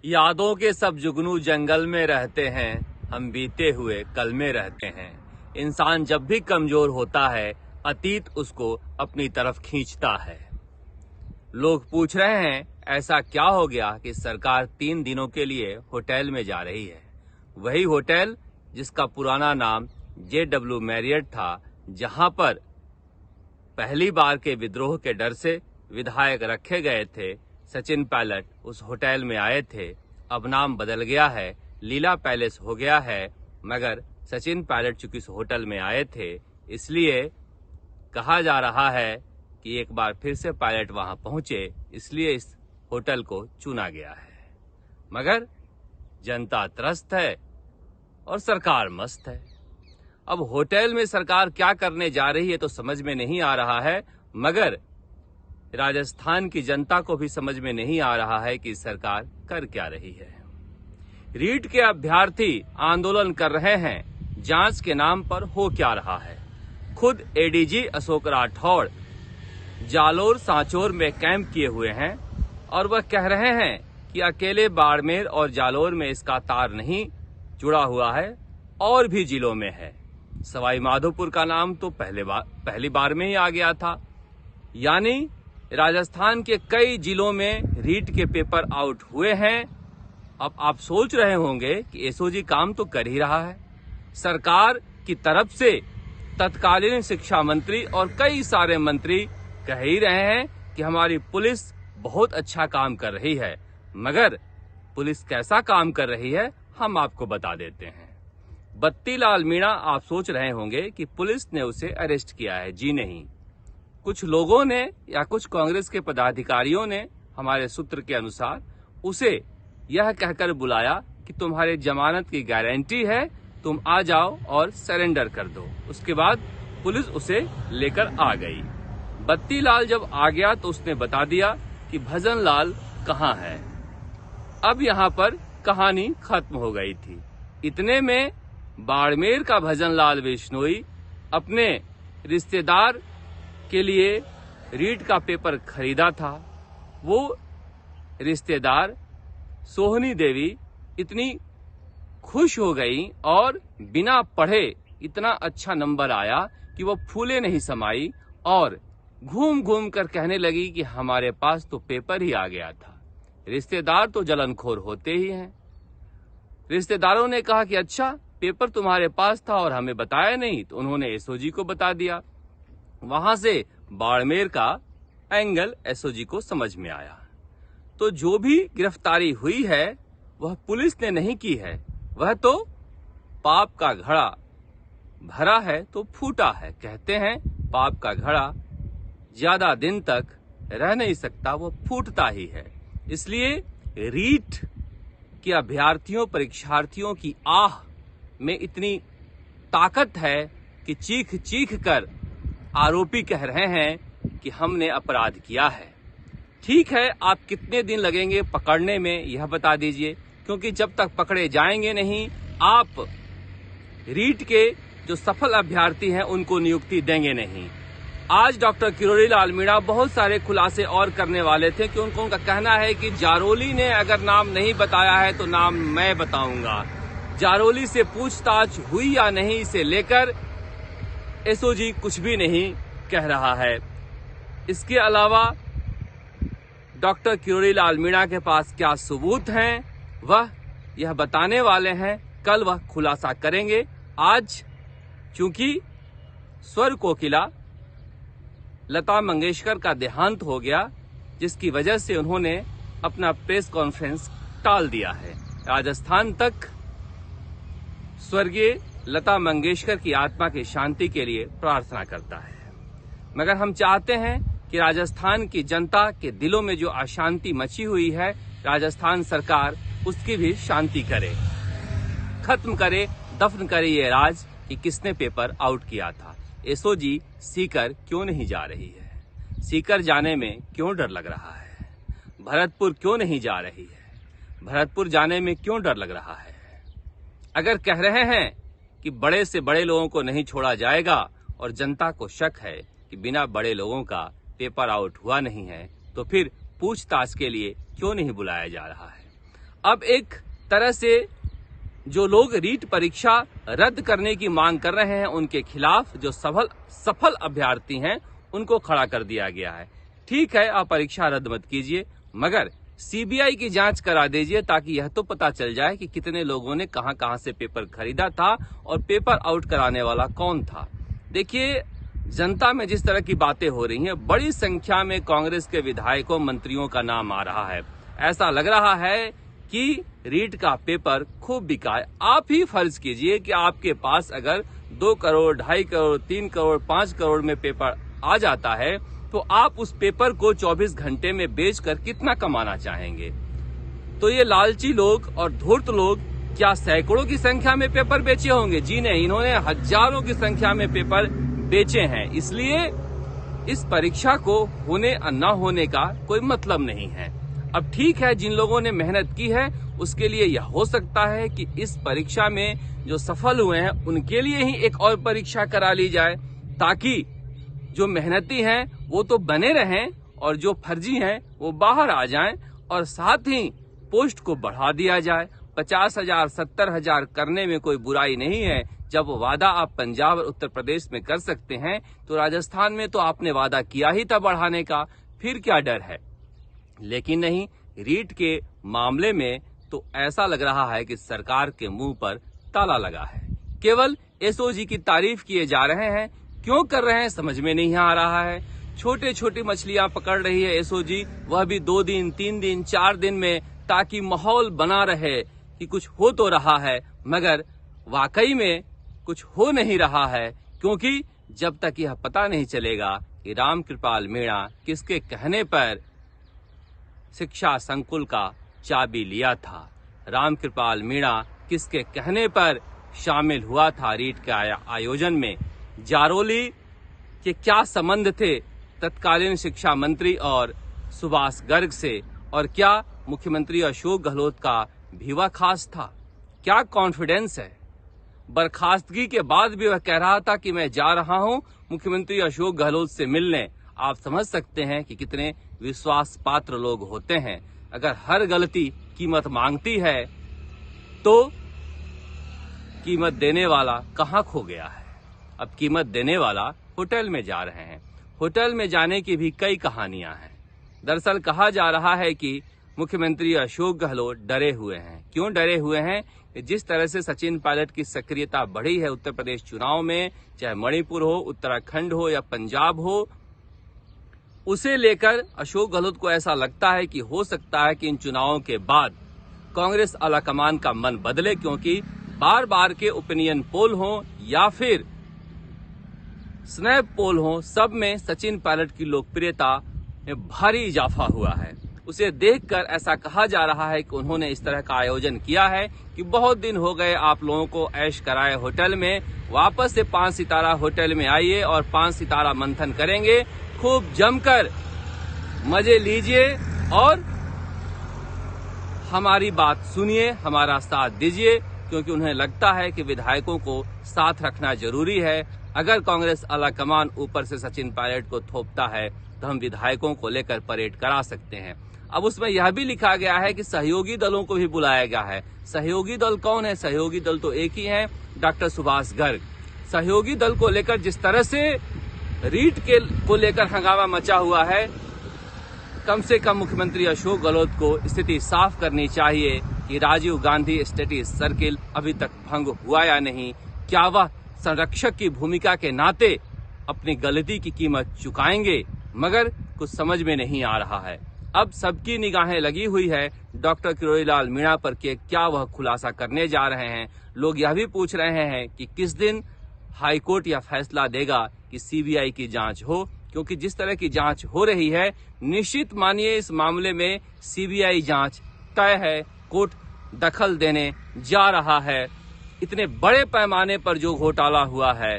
यादों के सब जुगनू जंगल में रहते हैं, हम बीते हुए कल में रहते हैं। इंसान जब भी कमजोर होता है, अतीत उसको अपनी तरफ खींचता है। लोग पूछ रहे हैं, ऐसा क्या हो गया कि सरकार 3 दिनों के लिए होटल में जा रही है। वही होटल जिसका पुराना नाम JW मैरियट था, जहां पर पहली बार के विद्रोह के डर से विधायक रखे गए थे। सचिन पायलट उस होटल में आए थे। अब नाम बदल गया है, लीला पैलेस हो गया है, मगर सचिन पायलट चूंकि इस होटल में आए थे, इसलिए कहा जा रहा है कि एक बार फिर से पायलट वहां पहुंचे, इसलिए इस होटल को चुना गया है। मगर जनता त्रस्त है और सरकार मस्त है। अब होटल में सरकार क्या करने जा रही है तो समझ में नहीं आ रहा है, मगर राजस्थान की जनता को भी समझ में नहीं आ रहा है कि सरकार कर क्या रही है। रीट के अभ्यर्थी आंदोलन कर रहे हैं, जांच के नाम पर हो क्या रहा है। खुद ADG अशोक राठौड़ जालोर सांचौर में कैंप किए हुए हैं और वह कह रहे हैं कि अकेले बाड़मेर और जालोर में इसका तार नहीं जुड़ा हुआ है, और भी जिलों में है। सवाई माधोपुर का नाम तो पहली बार में ही आ गया था। यानी राजस्थान के कई जिलों में रीट के पेपर आउट हुए हैं। अब आप सोच रहे होंगे कि SOG काम तो कर ही रहा है। सरकार की तरफ से तत्कालीन शिक्षा मंत्री और कई सारे मंत्री कह ही रहे हैं कि हमारी पुलिस बहुत अच्छा काम कर रही है। मगर पुलिस कैसा काम कर रही है हम आपको बता देते हैं। बत्तीलाल मीणा, आप सोच रहे होंगे कि पुलिस ने उसे अरेस्ट किया है। जी नहीं, कुछ लोगों ने या कुछ कांग्रेस के पदाधिकारियों ने हमारे सूत्र के अनुसार उसे यह कहकर बुलाया कि तुम्हारे जमानत की गारंटी है, तुम आ जाओ और सरेंडर कर दो। उसके बाद पुलिस उसे लेकर आ गई। बत्तीलाल जब आ गया तो उसने बता दिया कि भजन लाल कहाँ है। अब यहाँ पर कहानी खत्म हो गई थी। इतने में बाड़मेर का भजन लाल बिश्नोई अपने रिश्तेदार के लिए रीट का पेपर खरीदा था। वो रिश्तेदार सोहनी देवी इतनी खुश हो गई और बिना पढ़े इतना अच्छा नंबर आया कि वो फूले नहीं समाई और घूम घूम कर कहने लगी कि हमारे पास तो पेपर ही आ गया था। रिश्तेदार तो जलनखोर होते ही हैं। रिश्तेदारों ने कहा कि अच्छा, पेपर तुम्हारे पास था और हमें बताया नहीं, तो उन्होंने SOG को बता दिया। वहां से बाड़मेर का एंगल SOG को समझ में आया। तो जो भी गिरफ्तारी हुई है वह पुलिस ने नहीं की है, वह तो पाप का घड़ा भरा है तो फूटा है। कहते हैं पाप का घड़ा ज्यादा दिन तक रह नहीं सकता, वो फूटता ही है। इसलिए रीट के अभ्यर्थियों परीक्षार्थियों की आह में इतनी ताकत है कि चीख चीख कर आरोपी कह रहे हैं कि हमने अपराध किया है। ठीक है, आप कितने दिन लगेंगे पकड़ने में यह बता दीजिए, क्योंकि जब तक पकड़े जाएंगे नहीं, आप रीट के जो सफल अभ्यर्थी हैं उनको नियुक्ति देंगे नहीं। आज डॉक्टर किरोड़ी लाल मीणा बहुत सारे खुलासे और करने वाले थे कि उनका कहना है कि जारोली ने अगर नाम नहीं बताया है तो नाम मैं बताऊंगा। जारोली से पूछताछ हुई या नहीं इसे लेकर SOG कुछ भी नहीं कह रहा है। इसके अलावा डॉक्टर किरोड़ी लाल मीणा के पास क्या सबूत हैं वह यह बताने वाले हैं। कल वह खुलासा करेंगे। आज चूंकि स्वर कोकिला लता मंगेशकर का देहांत हो गया, जिसकी वजह से उन्होंने अपना प्रेस कॉन्फ्रेंस टाल दिया है। राजस्थान तक स्वर्गीय लता मंगेशकर की आत्मा की शांति के लिए प्रार्थना करता है। मगर हम चाहते हैं कि राजस्थान की जनता के दिलों में जो अशांति मची हुई है, राजस्थान सरकार उसकी भी शांति करे, खत्म करे, दफन करे ये राज कि किसने पेपर आउट किया था। SOG सीकर क्यों नहीं जा रही है? सीकर जाने में क्यों डर लग रहा है? भरतपुर क्यों नहीं जा रही है? भरतपुर जाने में क्यों डर लग रहा है? अगर कह रहे हैं कि बड़े से बड़े लोगों को नहीं छोड़ा जाएगा और जनता को शक है कि बिना बड़े लोगों का पेपर आउट हुआ नहीं है, तो फिर पूछताछ के लिए क्यों नहीं बुलाया जा रहा है? अब एक तरह से जो लोग रीट परीक्षा रद्द करने की मांग कर रहे हैं उनके खिलाफ जो सफल अभ्यर्थी हैं उनको खड़ा कर दिया गया है। ठीक है, आप परीक्षा रद्द मत कीजिए, मगर सीबीआई की जांच करा दीजिए ताकि यह तो पता चल जाए कि कितने लोगों ने कहां से पेपर खरीदा था और पेपर आउट कराने वाला कौन था। देखिए, जनता में जिस तरह की बातें हो रही हैं, बड़ी संख्या में कांग्रेस के विधायकों मंत्रियों का नाम आ रहा है। ऐसा लग रहा है कि रीट का पेपर खूब बिका है। आप ही फर्ज कीजिए कि आपके पास अगर 2 करोड़, 2.5 करोड़, 3 करोड़, 5 करोड़ में पेपर आ जाता है तो आप उस पेपर को 24 घंटे में बेचकर कितना कमाना चाहेंगे। तो ये लालची लोग और धूर्त लोग क्या सैकड़ों की संख्या में पेपर बेचे होंगे? जी नहीं, इन्होंने हजारों की संख्या में पेपर बेचे हैं। इसलिए इस परीक्षा को होने और न होने का कोई मतलब नहीं है। अब ठीक है, जिन लोगों ने मेहनत की है उसके लिए यह हो सकता है कि इस परीक्षा में जो सफल हुए हैं उनके लिए ही एक और परीक्षा करा ली जाए, ताकि जो मेहनती हैं वो तो बने रहें और जो फर्जी हैं वो बाहर आ जाएं, और साथ ही पोस्ट को बढ़ा दिया जाए। 50,000, 70,000 करने में कोई बुराई नहीं है। जब वादा आप पंजाब और उत्तर प्रदेश में कर सकते हैं तो राजस्थान में तो आपने वादा किया ही था बढ़ाने का, फिर क्या डर है। लेकिन नहीं, रीट के मामले में तो ऐसा लग रहा है कि सरकार के मुंह पर ताला लगा है। केवल एसओजी की तारीफ किए जा रहे हैं, क्यों कर रहे हैं समझ में नहीं आ रहा है। छोटे छोटी मछलियां पकड़ रही है एसओजी, वह भी 2 दिन, 3 दिन, 4 दिन में, ताकि माहौल बना रहे कि कुछ हो तो रहा है, मगर वाकई में कुछ हो नहीं रहा है। क्योंकि जब तक यह पता नहीं चलेगा कि रामकृपाल मीणा किसके कहने पर शिक्षा संकुल का चाबी लिया था, रामकृपाल मीणा किसके कहने पर शामिल हुआ था रीट के आयोजन में, जारोली के क्या संबंध थे तत्कालीन शिक्षा मंत्री और सुभाष गर्ग से, और क्या मुख्यमंत्री अशोक गहलोत का भीवा खास था। क्या कॉन्फिडेंस है। बर्खास्तगी के बाद भी वह कह रहा था कि मैं जा रहा हूं मुख्यमंत्री अशोक गहलोत से मिलने। आप समझ सकते हैं कि कितने विश्वास पात्र लोग होते हैं। अगर हर गलती कीमत मांगती है तो कीमत देने वाला कहां खो गया है। अब कीमत देने वाला होटल में जा रहे हैं। होटल में जाने की भी कई कहानियां हैं। दरअसल कहा जा रहा है कि मुख्यमंत्री अशोक गहलोत डरे हुए हैं। क्यों डरे हुए हैं? जिस तरह से सचिन पायलट की सक्रियता बढ़ी है उत्तर प्रदेश चुनाव में, चाहे मणिपुर हो, उत्तराखंड हो या पंजाब हो, उसे लेकर अशोक गहलोत को ऐसा लगता है कि हो सकता है कि इन चुनावों के बाद कांग्रेस आलाकमान का मन बदले, क्योंकि बार बार के ओपिनियन पोल हो या फिर स्नैप पोल हो, सब में सचिन पायलट की लोकप्रियता में भारी इजाफा हुआ है। उसे देखकर ऐसा कहा जा रहा है कि उन्होंने इस तरह का आयोजन किया है कि बहुत दिन हो गए आप लोगों को ऐश कराए होटल में, वापस से 5 सितारा होटल में आइए और 5 सितारा मंथन करेंगे, खूब जमकर मजे लीजिए और हमारी बात सुनिए, हमारा साथ दीजिए। क्योंकि उन्हें लगता है कि विधायकों को साथ रखना जरूरी है। अगर कांग्रेस आलाकमान ऊपर से सचिन पायलट को थोपता है तो हम विधायकों को लेकर परेड करा सकते हैं। अब उसमें यह भी लिखा गया है कि सहयोगी दलों को भी बुलाया गया है। सहयोगी दल कौन है? सहयोगी दल तो एक ही है, डॉक्टर सुभाष गर्ग। सहयोगी दल को लेकर जिस तरह से रीट को लेकर हंगामा मचा हुआ है, कम से कम मुख्यमंत्री अशोक गहलोत को स्थिति साफ करनी चाहिए कि राजीव गांधी स्टडी सर्किल अभी तक भंग हुआ या नहीं। क्या वह संरक्षक की भूमिका के नाते अपनी गलती की कीमत चुकाएंगे? मगर कुछ समझ में नहीं आ रहा है। अब सबकी निगाहें लगी हुई है डॉक्टर किरोड़ीलाल मीणा पर कि क्या वह खुलासा करने जा रहे हैं। लोग यह भी पूछ रहे हैं कि किस दिन हाईकोर्ट यह फैसला देगा कि सीबीआई की जांच हो, क्योंकि जिस तरह की जांच हो रही है निश्चित मानिए इस मामले में सीबीआई जांच तय है, कोर्ट दखल देने जा रहा है। इतने बड़े पैमाने पर जो घोटाला हुआ है,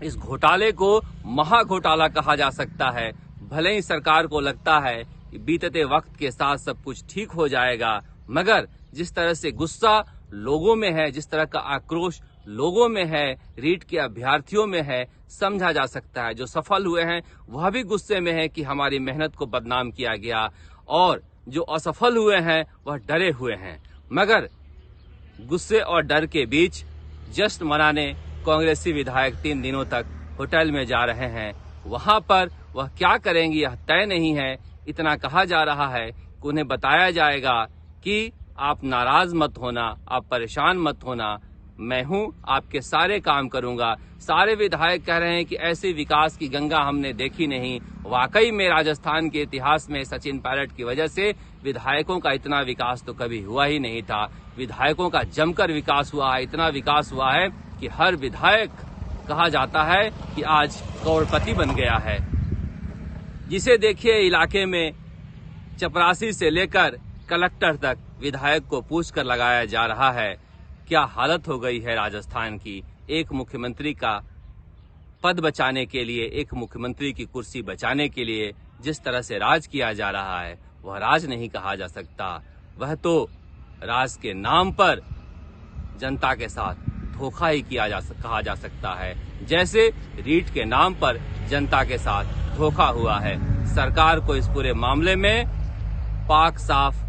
इस घोटाले को महाघोटाला कहा जा सकता है। भले ही सरकार को लगता है कि बीतते वक्त के साथ सब कुछ ठीक हो जाएगा, मगर जिस तरह से गुस्सा लोगों में है, जिस तरह का आक्रोश लोगों में है, रीट के अभ्यर्थियों में है, समझा जा सकता है। जो सफल हुए हैं वह भी गुस्से में है कि हमारी मेहनत को बदनाम किया गया, और जो असफल हुए हैं वह डरे हुए हैं, मगर गुस्से और डर के बीच जश्न मनाने कांग्रेसी विधायक 3 दिनों तक होटल में जा रहे हैं। वहां पर वह क्या करेंगे यह तय नहीं है। इतना कहा जा रहा है कि उन्हें बताया जाएगा कि आप नाराज मत होना, आप परेशान मत होना, मैं हूं, आपके सारे काम करूंगा। सारे विधायक कह रहे हैं कि ऐसे विकास की गंगा हमने देखी नहीं। वाकई में राजस्थान के इतिहास में सचिन पायलट की वजह से विधायकों का इतना विकास तो कभी हुआ ही नहीं था। विधायकों का जमकर विकास हुआ है, इतना विकास हुआ है कि हर विधायक कहा जाता है कि आज करोड़पति बन गया है। जिसे देखिए इलाके में चपरासी से लेकर कलेक्टर तक विधायक को पूछकर लगाया जा रहा है। क्या हालत हो गई है राजस्थान की। एक मुख्यमंत्री का पद बचाने के लिए, एक मुख्यमंत्री की कुर्सी बचाने के लिए जिस तरह से राज किया जा रहा है वह राज नहीं कहा जा सकता। वह तो राज के नाम पर जनता के साथ धोखा ही कहा जा सकता है। जैसे रीट के नाम पर जनता के साथ धोखा हुआ है। सरकार को इस पूरे मामले में पाक साफ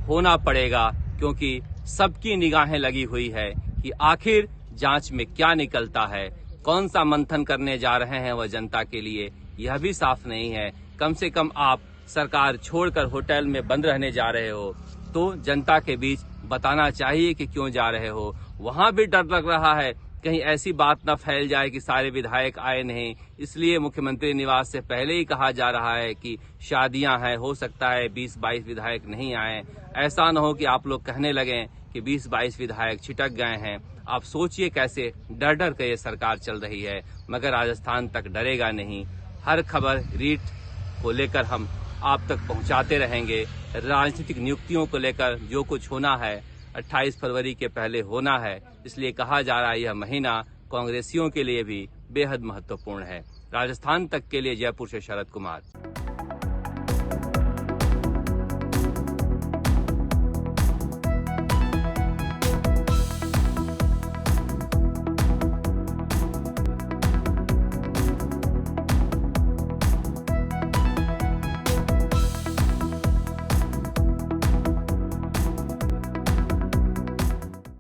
होना पड़ेगा, क्योंकि सबकी निगाहें लगी हुई है कि आखिर जांच में क्या निकलता है। कौन सा मंथन करने जा रहे हैं वह जनता के लिए, यह भी साफ नहीं है। कम से कम आप सरकार छोड़कर होटल में बंद रहने जा रहे हो तो जनता के बीच बताना चाहिए कि क्यों जा रहे हो। वहां भी डर लग रहा है कहीं ऐसी बात न फैल जाए कि सारे विधायक आए नहीं, इसलिए मुख्यमंत्री निवास से पहले ही कहा जा रहा है कि शादियां हैं, हो सकता है 20-22 विधायक नहीं आए। ऐसा न हो कि आप लोग कहने लगे कि 20-22 विधायक छिटक गए हैं। आप सोचिए कैसे डर डर के ये सरकार चल रही है, मगर राजस्थान तक डरेगा नहीं। हर खबर रीट को लेकर हम आप तक पहुंचाते रहेंगे। राजनीतिक नियुक्तियों को लेकर जो कुछ होना है 28 फरवरी के पहले होना है, इसलिए कहा जा रहा है यह महीना कांग्रेसियों के लिए भी बेहद महत्वपूर्ण है। राजस्थान तक के लिए जयपुर से शरद कुमार।